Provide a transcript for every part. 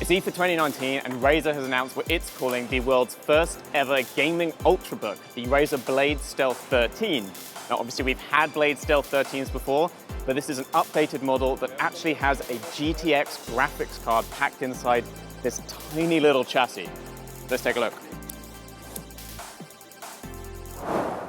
It's E3 2019 and Razer has announced what it's calling the world's first ever gaming ultrabook, the Razer Blade Stealth 13. Now obviously we've had Blade Stealth 13s before, but this is an updated model that actually has a GTX graphics card packed inside this tiny little chassis. Let's take a look.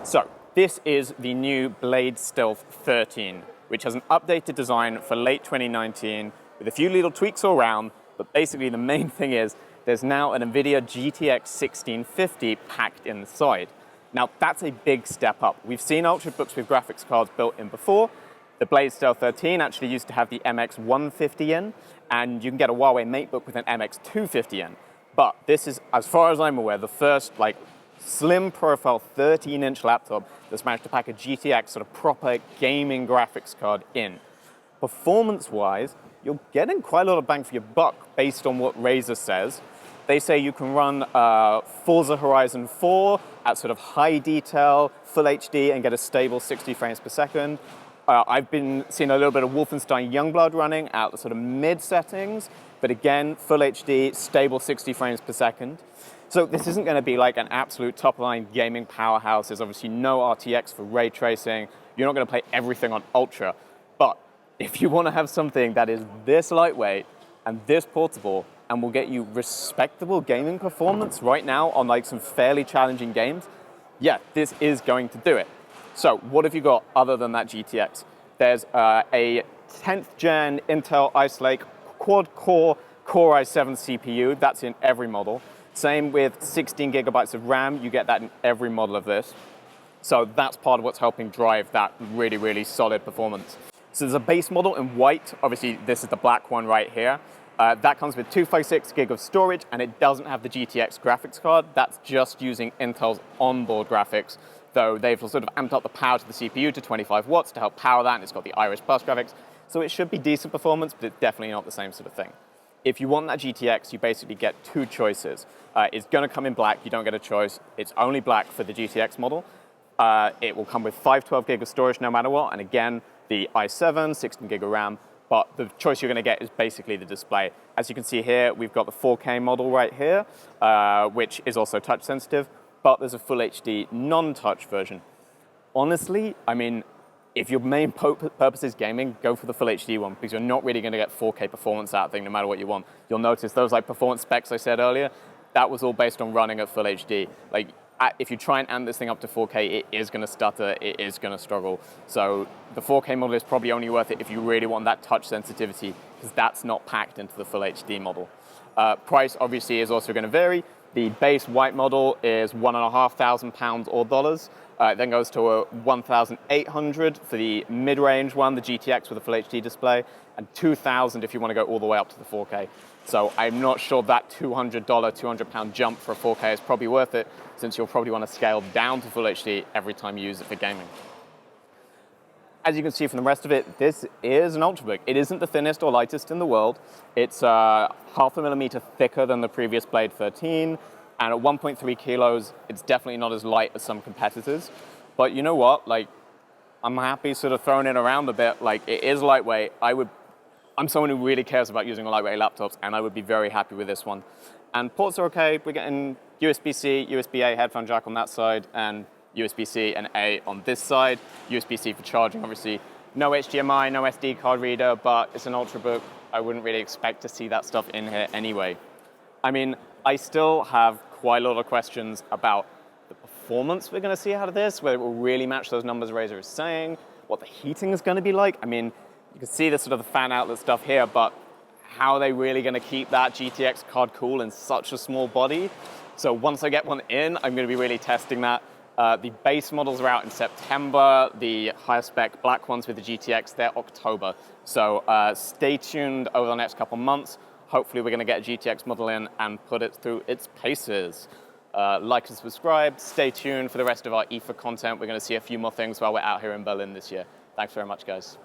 So this is the new Blade Stealth 13, which has an updated design for late 2019 with a few little tweaks all around. But basically the main thing is there's now an NVIDIA GTX 1650 packed inside. Now that's a big step up. We've seen ultrabooks with graphics cards built in before. The Blade Stealth 13 actually used to have the MX 150 in, and you can get a Huawei MateBook with an MX 250 in. But this is, as far as I'm aware, the first slim profile 13-inch laptop that's managed to pack a GTX sort of proper gaming graphics card in. Performance-wise, you're getting quite a lot of bang for your buck based on what Razer says. They say you can run Forza Horizon 4 at sort of high detail, full HD, and get a stable 60 frames per second. I've been seeing a little bit of Wolfenstein Youngblood running at the sort of mid settings, but again, full HD, stable 60 frames per second. So this isn't going to be like an absolute top-line gaming powerhouse. There's obviously no RTX for ray tracing. You're not going to play everything on Ultra. But if you want to have something that is this lightweight and this portable and will get you respectable gaming performance right now on some fairly challenging games, yeah, this is going to do it. So what have you got other than that GTX? There's a 10th gen Intel Ice Lake quad-core Core i7 CPU. That's in every model. Same with 16 gigabytes of RAM. You get that in every model of this. So that's part of what's helping drive that really, really solid performance. So there's a base model in white. Obviously, this is the black one right here. That comes with 256 gig of storage, and it doesn't have the GTX graphics card. That's just using Intel's onboard graphics, though they've sort of amped up the power to the CPU to 25 watts to help power that, and it's got the Iris Plus graphics. So it should be decent performance, but it's definitely not the same sort of thing. If you want that GTX, you basically get two choices. It's going to come in black. You don't get a choice. It's only black for the GTX model. It will come with 512 gig of storage no matter what, and again, the i7, 16 gig of RAM, but the choice you're going to get is basically the display. As you can see here, we've got the 4K model right here, which is also touch sensitive, but there's a full HD non-touch version. Honestly, I mean, if your main purpose is gaming, go for the full HD one, because you're not really going to get 4K performance out of the thing no matter what you want. You'll notice those performance specs I said earlier, that was all based on running at full HD. If you try and amp this thing up to 4K, it is going to stutter, it is going to struggle. So the 4K model is probably only worth it if you really want that touch sensitivity, because that's not packed into the full HD model. Price obviously is also going to vary. The base white model is £1,500 or dollars. It then goes to $1,800 for the mid-range one, the GTX with a full HD display, and $2,000 if you want to go all the way up to the 4K. So I'm not sure that $200, £200 jump for a 4K is probably worth it, since you'll probably want to scale down to full HD every time you use it for gaming. As you can see from the rest of it, this is an ultrabook. It isn't the thinnest or lightest in the world. It's half a millimeter thicker than the previous Blade 13, and at 1.3 kilos, it's definitely not as light as some competitors. But you know what? I'm happy sort of throwing it around a bit. It is lightweight. I'm someone who really cares about using lightweight laptops, and I would be very happy with this one. And ports are okay. We're getting USB-C, USB-A headphone jack on that side, and USB-C and A on this side. USB-C for charging, obviously. No HDMI, no SD card reader, but it's an ultrabook. I wouldn't really expect to see that stuff in here anyway. I mean, I still have quite a lot of questions about the performance we're going to see out of this, whether it will really match those numbers Razer is saying, what the heating is going to be like. I mean, you can see the sort of the fan outlet stuff here, but how are they really going to keep that GTX card cool in such a small body? So once I get one in, I'm going to be really testing that. The base models are out in September. The higher spec black ones with the GTX, they're October. So stay tuned over the next couple months. Hopefully we're going to get a GTX model in and put it through its paces. Like and subscribe. Stay tuned for the rest of our E3 content. We're going to see a few more things while we're out here in Berlin this year. Thanks very much, guys.